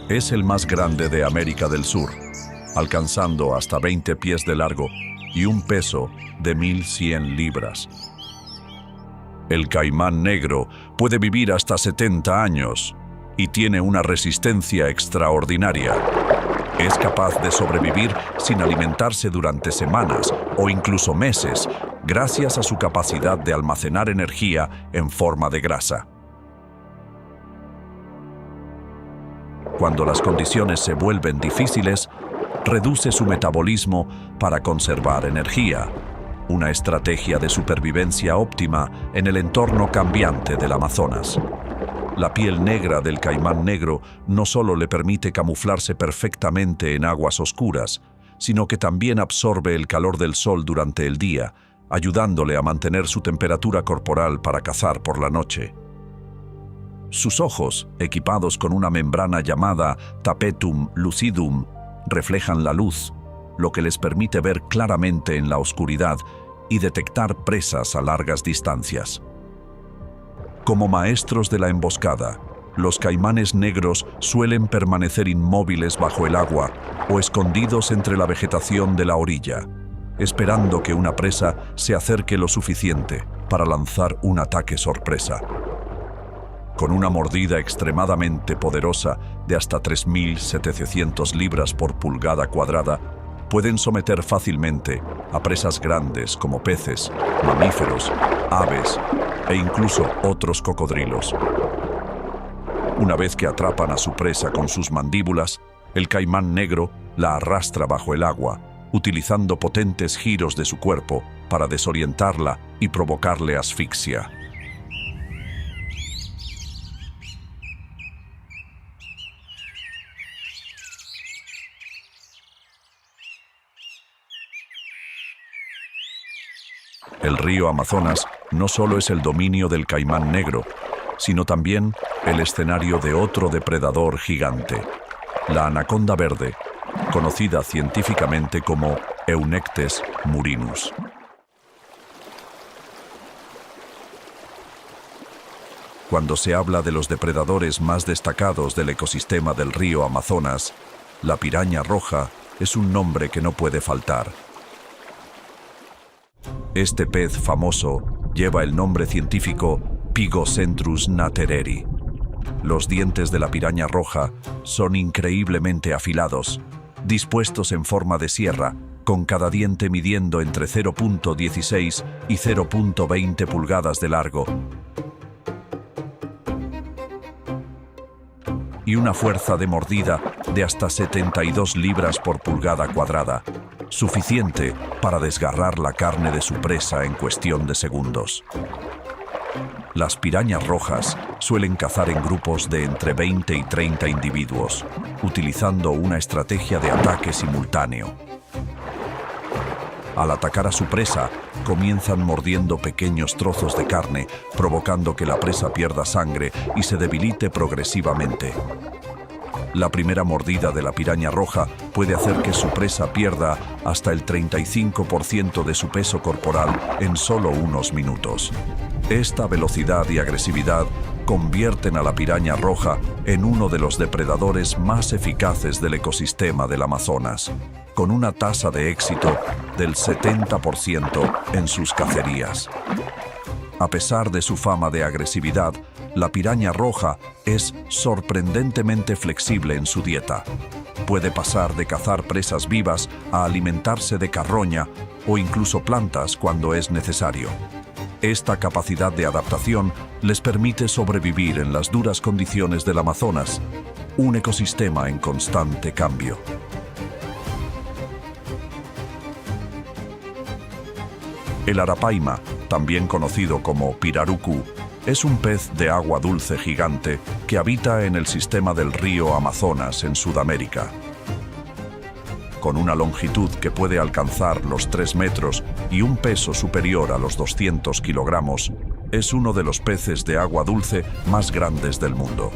Speaker 1: es el más grande de América del Sur, alcanzando hasta 20 pies de largo y un peso de 1.100 libras. El caimán negro puede vivir hasta 70 años y tiene una resistencia extraordinaria. Es capaz de sobrevivir sin alimentarse durante semanas o incluso meses, gracias a su capacidad de almacenar energía en forma de grasa. Cuando las condiciones se vuelven difíciles, reduce su metabolismo para conservar energía, una estrategia de supervivencia óptima en el entorno cambiante del Amazonas. La piel negra del caimán negro no solo le permite camuflarse perfectamente en aguas oscuras, sino que también absorbe el calor del sol durante el día, ayudándole a mantener su temperatura corporal para cazar por la noche. Sus ojos, equipados con una membrana llamada tapetum lucidum, reflejan la luz, lo que les permite ver claramente en la oscuridad y detectar presas a largas distancias. Como maestros de la emboscada, los caimanes negros suelen permanecer inmóviles bajo el agua o escondidos entre la vegetación de la orilla, esperando que una presa se acerque lo suficiente para lanzar un ataque sorpresa. Con una mordida extremadamente poderosa de hasta 3.700 libras por pulgada cuadrada, pueden someter fácilmente a presas grandes como peces, mamíferos, aves e incluso otros cocodrilos. Una vez que atrapan a su presa con sus mandíbulas, el caimán negro la arrastra bajo el agua, utilizando potentes giros de su cuerpo para desorientarla y provocarle asfixia. El río Amazonas no solo es el dominio del caimán negro, sino también el escenario de otro depredador gigante, la anaconda verde, conocida científicamente como Eunectes murinus. Cuando se habla de los depredadores más destacados del ecosistema del río Amazonas, la piraña roja es un nombre que no puede faltar. Este pez famoso lleva el nombre científico Pygocentrus natereri. Los dientes de la piraña roja son increíblemente afilados, dispuestos en forma de sierra, con cada diente midiendo entre 0.16 y 0.20 pulgadas de largo, y una fuerza de mordida de hasta 72 libras por pulgada cuadrada. suficiente para desgarrar la carne de su presa en cuestión de segundos. Las pirañas rojas suelen cazar en grupos de entre 20 y 30 individuos, utilizando una estrategia de ataque simultáneo. Al atacar a su presa, comienzan mordiendo pequeños trozos de carne, provocando que la presa pierda sangre y se debilite progresivamente. La primera mordida de la piraña roja puede hacer que su presa pierda hasta el 35% de su peso corporal en solo unos minutos. Esta velocidad y agresividad convierten a la piraña roja en uno de los depredadores más eficaces del ecosistema del Amazonas, con una tasa de éxito del 70% en sus cacerías. A pesar de su fama de agresividad, la piraña roja es sorprendentemente flexible en su dieta. Puede pasar de cazar presas vivas a alimentarse de carroña o incluso plantas cuando es necesario. Esta capacidad de adaptación les permite sobrevivir en las duras condiciones del Amazonas, un ecosistema en constante cambio. El arapaima, también conocido como pirarucu, es un pez de agua dulce gigante que habita en el sistema del río Amazonas en Sudamérica. Con una longitud que puede alcanzar los 3 metros y un peso superior a los 200 kilogramos, es uno de los peces de agua dulce más grandes del mundo.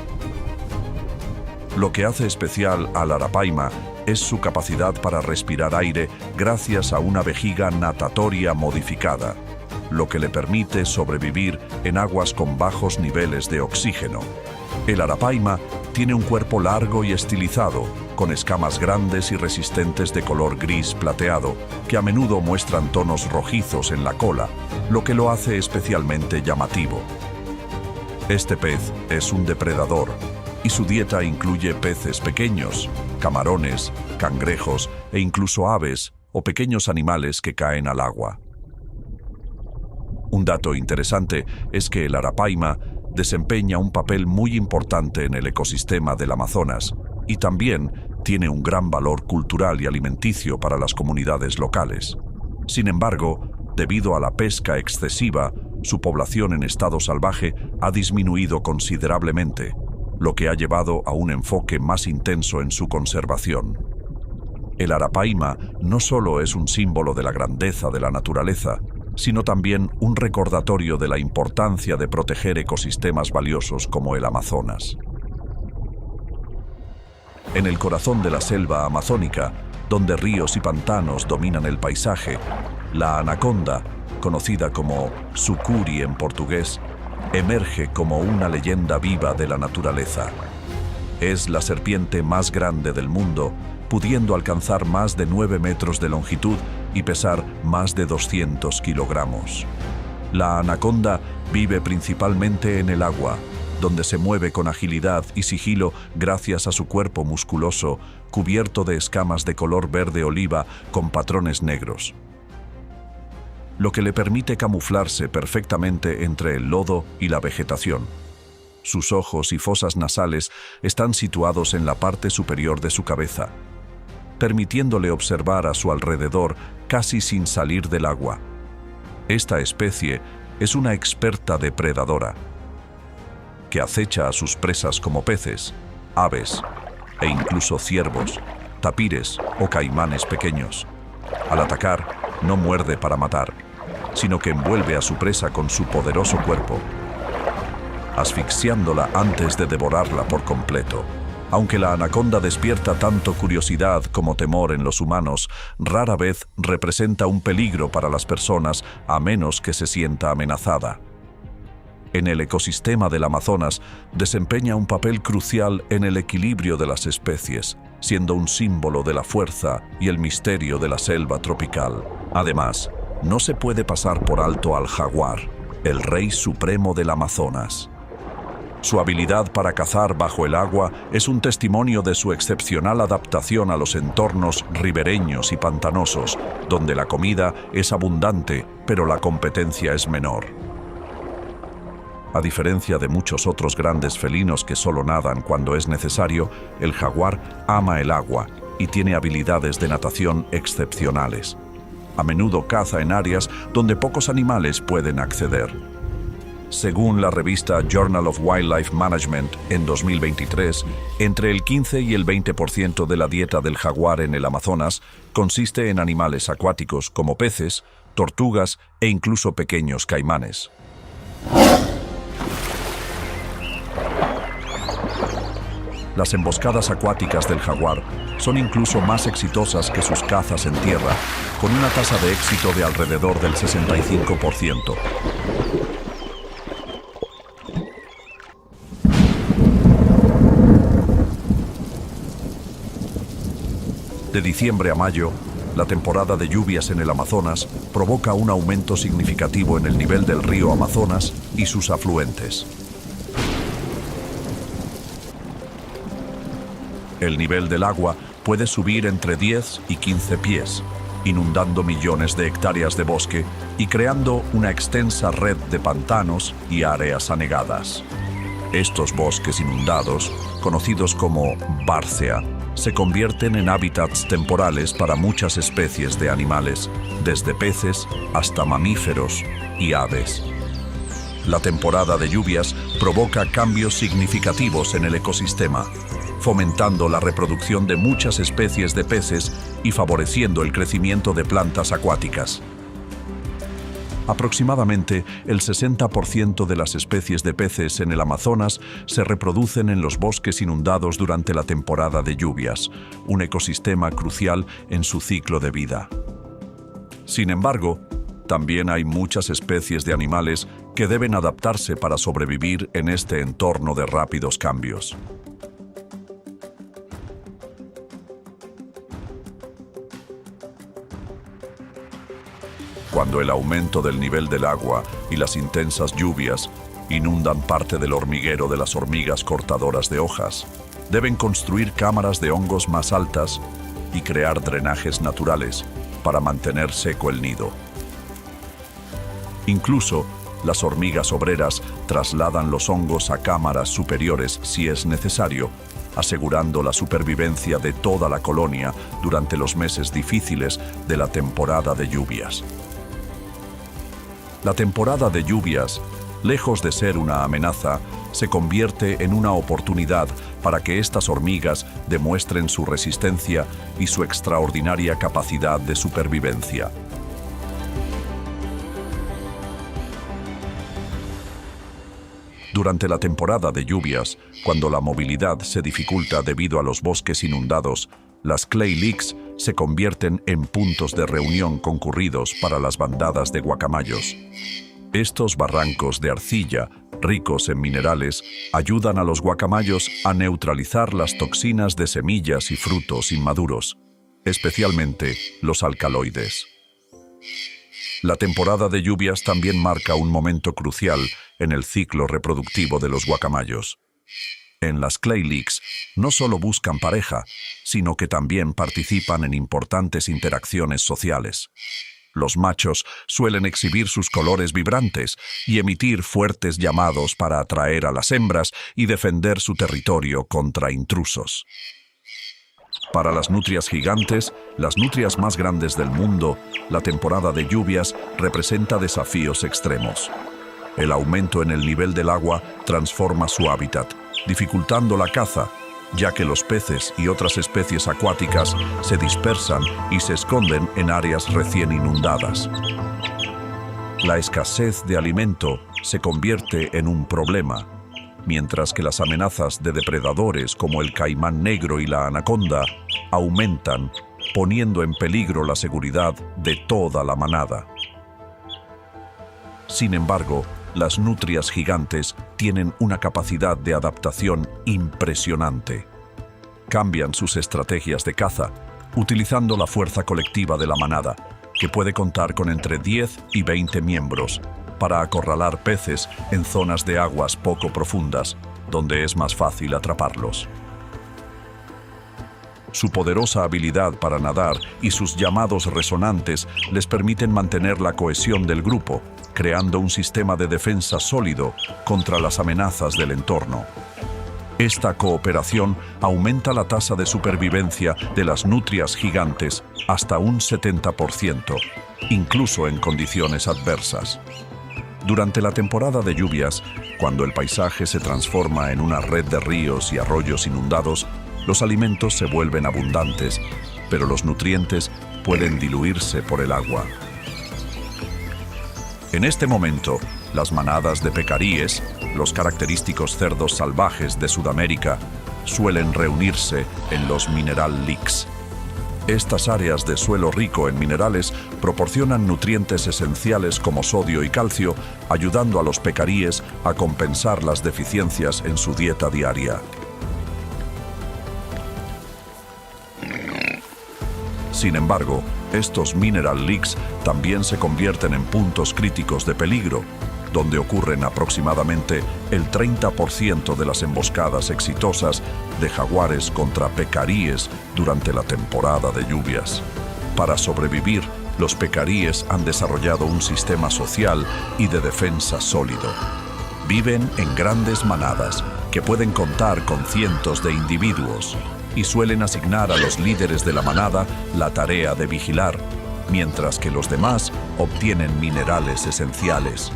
Speaker 1: Lo que hace especial al arapaima es su capacidad para respirar aire gracias a una vejiga natatoria modificada, lo que le permite sobrevivir en aguas con bajos niveles de oxígeno. El arapaima tiene un cuerpo largo y estilizado, con escamas grandes y resistentes de color gris plateado, que a menudo muestran tonos rojizos en la cola, lo que lo hace especialmente llamativo. Este pez es un depredador, y su dieta incluye peces pequeños, camarones, cangrejos e incluso aves o pequeños animales que caen al agua. Un dato interesante es que el arapaima desempeña un papel muy importante en el ecosistema del Amazonas y también tiene un gran valor cultural y alimenticio para las comunidades locales. Sin embargo, debido a la pesca excesiva, su población en estado salvaje ha disminuido considerablemente, lo que ha llevado a un enfoque más intenso en su conservación. El arapaima no solo es un símbolo de la grandeza de la naturaleza, sino también un recordatorio de la importancia de proteger ecosistemas valiosos como el Amazonas. En el corazón de la selva amazónica, donde ríos y pantanos dominan el paisaje, la anaconda, conocida como sucuri en portugués, emerge como una leyenda viva de la naturaleza. Es la serpiente más grande del mundo, pudiendo alcanzar más de 9 metros de longitud y pesar más de 200 kilogramos. La anaconda vive principalmente en el agua, donde se mueve con agilidad y sigilo gracias a su cuerpo musculoso, cubierto de escamas de color verde oliva con patrones negros, lo que le permite camuflarse perfectamente entre el lodo y la vegetación. Sus ojos y fosas nasales están situados en la parte superior de su cabeza, permitiéndole observar a su alrededor casi sin salir del agua. Esta especie es una experta depredadora, que acecha a sus presas como peces, aves e incluso ciervos, tapires o caimanes pequeños. Al atacar, no muerde para matar, sino que envuelve a su presa con su poderoso cuerpo, asfixiándola antes de devorarla por completo. Aunque la anaconda despierta tanto curiosidad como temor en los humanos, rara vez representa un peligro para las personas a menos que se sienta amenazada. En el ecosistema del Amazonas desempeña un papel crucial en el equilibrio de las especies, siendo un símbolo de la fuerza y el misterio de la selva tropical. Además, no se puede pasar por alto al jaguar, el rey supremo del Amazonas. Su habilidad para cazar bajo el agua es un testimonio de su excepcional adaptación a los entornos ribereños y pantanosos, donde la comida es abundante, pero la competencia es menor. A diferencia de muchos otros grandes felinos que solo nadan cuando es necesario, el jaguar ama el agua y tiene habilidades de natación excepcionales. A menudo caza en áreas donde pocos animales pueden acceder. Según la revista Journal of Wildlife Management, en 2023, entre el 15 y el 20% de la dieta del jaguar en el Amazonas consiste en animales acuáticos como peces, tortugas e incluso pequeños caimanes. Las emboscadas acuáticas del jaguar son incluso más exitosas que sus cazas en tierra, con una tasa de éxito de alrededor del 65%. De diciembre a mayo, la temporada de lluvias en el Amazonas provoca un aumento significativo en el nivel del río Amazonas y sus afluentes. El nivel del agua puede subir entre 10 y 15 pies, inundando millones de hectáreas de bosque y creando una extensa red de pantanos y áreas anegadas. Estos bosques inundados, conocidos como bárcea, se convierten en hábitats temporales para muchas especies de animales, desde peces hasta mamíferos y aves. La temporada de lluvias provoca cambios significativos en el ecosistema, fomentando la reproducción de muchas especies de peces y favoreciendo el crecimiento de plantas acuáticas. Aproximadamente el 60% de las especies de peces en el Amazonas se reproducen en los bosques inundados durante la temporada de lluvias, un ecosistema crucial en su ciclo de vida. Sin embargo, también hay muchas especies de animales que deben adaptarse para sobrevivir en este entorno de rápidos cambios. Cuando el aumento del nivel del agua y las intensas lluvias inundan parte del hormiguero de las hormigas cortadoras de hojas, deben construir cámaras de hongos más altas y crear drenajes naturales para mantener seco el nido. Incluso, las hormigas obreras trasladan los hongos a cámaras superiores si es necesario, asegurando la supervivencia de toda la colonia durante los meses difíciles de la temporada de lluvias. La temporada de lluvias, lejos de ser una amenaza, se convierte en una oportunidad para que estas hormigas demuestren su resistencia y su extraordinaria capacidad de supervivencia. Durante la temporada de lluvias, cuando la movilidad se dificulta debido a los bosques inundados, las clay lakes se convierten en puntos de reunión concurridos para las bandadas de guacamayos. Estos barrancos de arcilla, ricos en minerales, ayudan a los guacamayos a neutralizar las toxinas de semillas y frutos inmaduros, especialmente los alcaloides. La temporada de lluvias también marca un momento crucial en el ciclo reproductivo de los guacamayos. En las clay lakes no solo buscan pareja, sino que también participan en importantes interacciones sociales. Los machos suelen exhibir sus colores vibrantes y emitir fuertes llamados para atraer a las hembras y defender su territorio contra intrusos. Para las nutrias gigantes, las nutrias más grandes del mundo, la temporada de lluvias representa desafíos extremos. El aumento en el nivel del agua transforma su hábitat, dificultando la caza, ya que los peces y otras especies acuáticas se dispersan y se esconden en áreas recién inundadas. La escasez de alimento se convierte en un problema, mientras que las amenazas de depredadores como el caimán negro y la anaconda aumentan, poniendo en peligro la seguridad de toda la manada. Sin embargo, las nutrias gigantes tienen una capacidad de adaptación impresionante. Cambian sus estrategias de caza, utilizando la fuerza colectiva de la manada, que puede contar con entre 10 y 20 miembros, para acorralar peces en zonas de aguas poco profundas, donde es más fácil atraparlos. Su poderosa habilidad para nadar y sus llamados resonantes les permiten mantener la cohesión del grupo, creando un sistema de defensa sólido contra las amenazas del entorno. Esta cooperación aumenta la tasa de supervivencia de las nutrias gigantes hasta un 70%, incluso en condiciones adversas. Durante la temporada de lluvias, cuando el paisaje se transforma en una red de ríos y arroyos inundados, los alimentos se vuelven abundantes, pero los nutrientes pueden diluirse por el agua. En este momento, las manadas de pecaríes, los característicos cerdos salvajes de Sudamérica, suelen reunirse en los mineral leaks. Estas áreas de suelo rico en minerales proporcionan nutrientes esenciales como sodio y calcio, ayudando a los pecaríes a compensar las deficiencias en su dieta diaria. Sin embargo, estos mineral leaks también se convierten en puntos críticos de peligro, donde ocurren aproximadamente el 30% de las emboscadas exitosas de jaguares contra pecaríes durante la temporada de lluvias. Para sobrevivir, los pecaríes han desarrollado un sistema social y de defensa sólido. Viven en grandes manadas que pueden contar con cientos de individuos y suelen asignar a los líderes de la manada la tarea de vigilar, mientras que los demás obtienen minerales esenciales.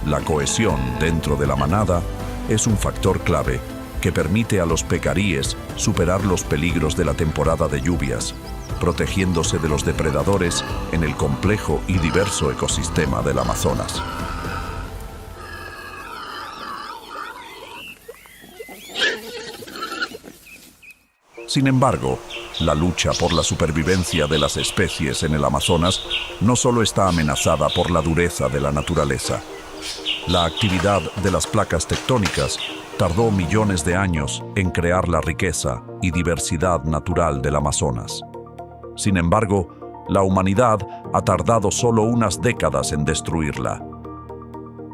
Speaker 1: La cohesión dentro de la manada es un factor clave que permite a los pecaríes superar los peligros de la temporada de lluvias, protegiéndose de los depredadores en el complejo y diverso ecosistema del Amazonas. Sin embargo, la lucha por la supervivencia de las especies en el Amazonas no solo está amenazada por la dureza de la naturaleza. La actividad de las placas tectónicas tardó millones de años en crear la riqueza y diversidad natural del Amazonas. Sin embargo, la humanidad ha tardado solo unas décadas en destruirla.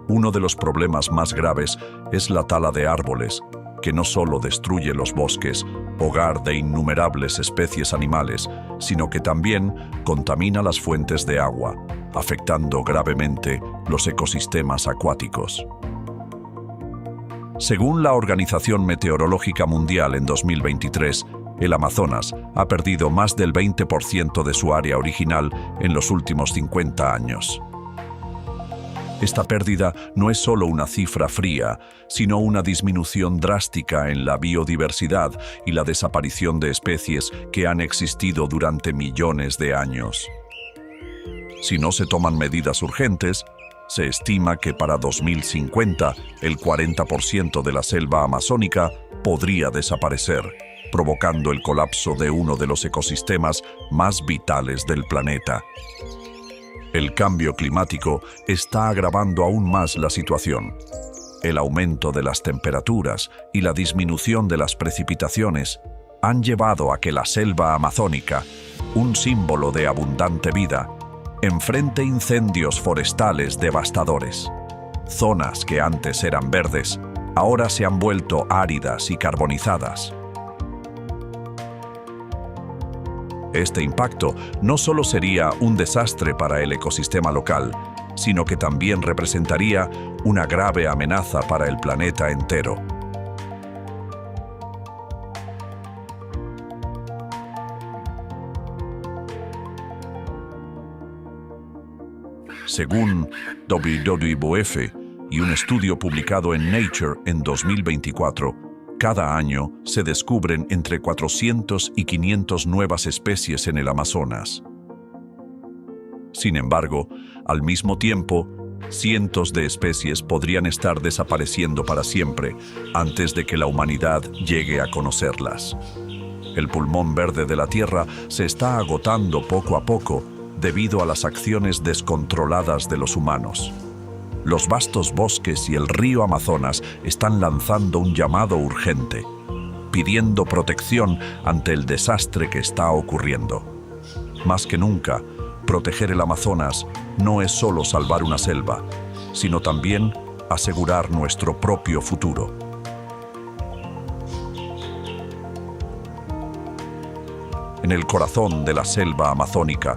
Speaker 1: Uno de los problemas más graves es la tala de árboles, que no solo destruye los bosques, hogar de innumerables especies animales, sino que también contamina las fuentes de agua, afectando gravemente los ecosistemas acuáticos. Según la Organización Meteorológica Mundial en 2023, el Amazonas ha perdido más del 20% de su área original en los últimos 50 años. Esta pérdida no es solo una cifra fría, sino una disminución drástica en la biodiversidad y la desaparición de especies que han existido durante millones de años. Si no se toman medidas urgentes, se estima que para 2050 el 40% de la selva amazónica podría desaparecer, provocando el colapso de uno de los ecosistemas más vitales del planeta. El cambio climático está agravando aún más la situación. El aumento de las temperaturas y la disminución de las precipitaciones han llevado a que la selva amazónica, un símbolo de abundante vida, enfrente incendios forestales devastadores. Zonas que antes eran verdes, ahora se han vuelto áridas y carbonizadas. Este impacto no solo sería un desastre para el ecosistema local, sino que también representaría una grave amenaza para el planeta entero. Según WWF y un estudio publicado en Nature en 2024, cada año se descubren entre 400 y 500 nuevas especies en el Amazonas. Sin embargo, al mismo tiempo, cientos de especies podrían estar desapareciendo para siempre antes de que la humanidad llegue a conocerlas. El pulmón verde de la Tierra se está agotando poco a poco debido a las acciones descontroladas de los humanos. Los vastos bosques y el río Amazonas están lanzando un llamado urgente, pidiendo protección ante el desastre que está ocurriendo. Más que nunca, proteger el Amazonas no es solo salvar una selva, sino también asegurar nuestro propio futuro. En el corazón de la selva amazónica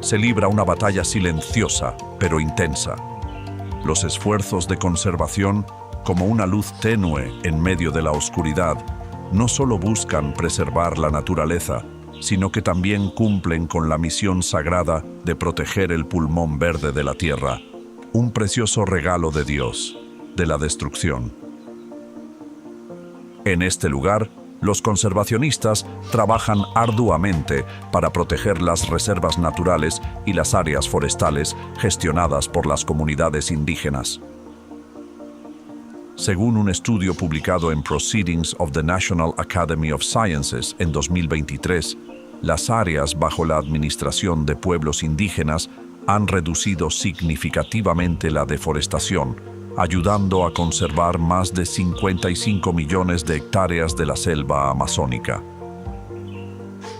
Speaker 1: se libra una batalla silenciosa pero intensa. Los esfuerzos de conservación como una luz tenue en medio de la oscuridad, no solo buscan preservar la naturaleza, sino que también cumplen con la misión sagrada de proteger el pulmón verde de la tierra, un precioso regalo de Dios, de la destrucción. En este lugar, los conservacionistas trabajan arduamente para proteger las reservas naturales y las áreas forestales gestionadas por las comunidades indígenas. Según un estudio publicado en Proceedings of the National Academy of Sciences en 2023, las áreas bajo la administración de pueblos indígenas han reducido significativamente la deforestación, ayudando a conservar más de 55 millones de hectáreas de la selva amazónica.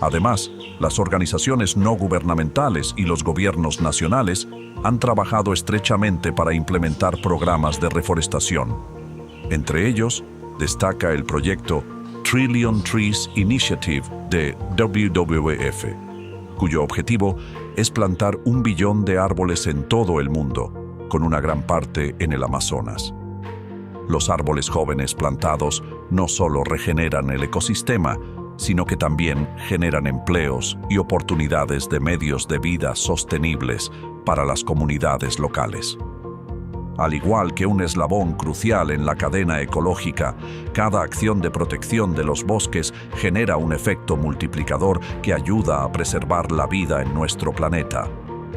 Speaker 1: Además, las organizaciones no gubernamentales y los gobiernos nacionales han trabajado estrechamente para implementar programas de reforestación. Entre ellos, destaca el proyecto Trillion Trees Initiative de WWF, cuyo objetivo es plantar 1 billón de árboles en todo el mundo, con una gran parte en el Amazonas. Los árboles jóvenes plantados no solo regeneran el ecosistema, sino que también generan empleos y oportunidades de medios de vida sostenibles para las comunidades locales. Al igual que un eslabón crucial en la cadena ecológica, cada acción de protección de los bosques genera un efecto multiplicador que ayuda a preservar la vida en nuestro planeta.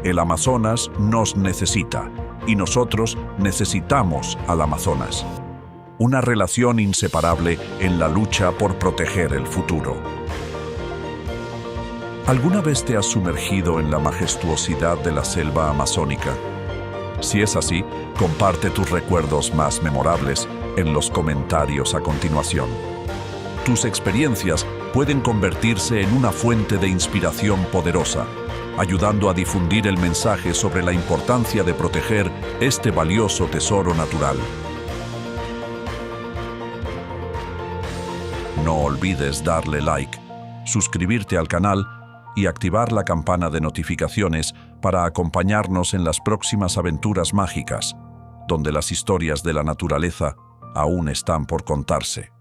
Speaker 1: El Amazonas nos necesita, y nosotros necesitamos al Amazonas. Una relación inseparable en la lucha por proteger el futuro. ¿Alguna vez te has sumergido en la majestuosidad de la selva amazónica? Si es así, comparte tus recuerdos más memorables en los comentarios a continuación. Tus experiencias pueden convertirse en una fuente de inspiración poderosa, ayudando a difundir el mensaje sobre la importancia de proteger este valioso tesoro natural. No olvides darle like, suscribirte al canal y activar la campana de notificaciones para acompañarnos en las próximas aventuras mágicas, donde las historias de la naturaleza aún están por contarse.